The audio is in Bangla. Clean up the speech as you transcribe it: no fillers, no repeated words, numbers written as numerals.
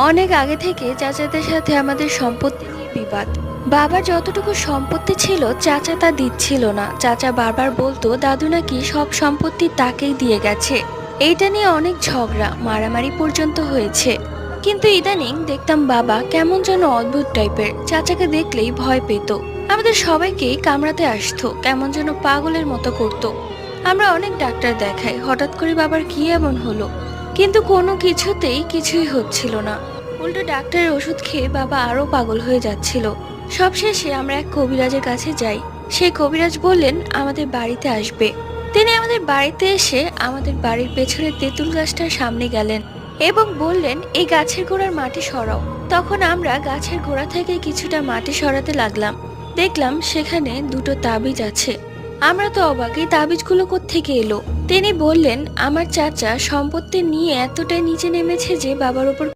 অনেক আগে থেকে চাচাদের সাথে আমাদের সম্পত্তি নিয়ে বিবাদ। বাবার যতটুকু সম্পত্তি ছিল চাচা তা দিচ্ছিল না। চাচা বারবার বলতো দাদু নাকি সব সম্পত্তি তাকেই দিয়ে গেছে। এইটা নিয়ে অনেক ঝগড়া মারামারি পর্যন্ত হয়েছে। কিন্তু ইদানিং দেখতাম বাবা কেমন যেন অদ্ভুত টাইপের, চাচাকে দেখলেই ভয় পেত। আমাদের সবাইকেই কামড়াতে আসতো, কেমন যেন পাগলের মতো করতো। আমরা অনেক ডাক্তার দেখাই, হঠাৎ করে বাবার কি এমন হলো, কিন্তু কোনো কিছুই হচ্ছিল না। উল্টো ডাক্তারের ওষুধ খেয়ে বাবা আরো পাগল হয়ে যাচ্ছিল। সবশেষে আমরা এক কবিরাজের কাছে যাই। সেই কবিরাজ বললেন আমাদের বাড়িতে আসবে। তিনি আমাদের বাড়িতে এসে আমাদের বাড়ির পেছনে তেঁতুল গাছটার সামনে গেলেন এবং বললেন এই গাছের গোড়ার মাটি সরাও। তখন আমরা গাছের গোড়া থেকে কিছুটা মাটি সরাতে লাগলাম। দেখলাম সেখানে দুটো তাবিজ আছে। আমরা তো অবাক, এই তাবিজগুলো কোত্থেকে এলো। তিনি বললেন আমার চাচা সম্পত্তি নিয়ে এতটাই নিচে নেমেছে যে বাবার উপর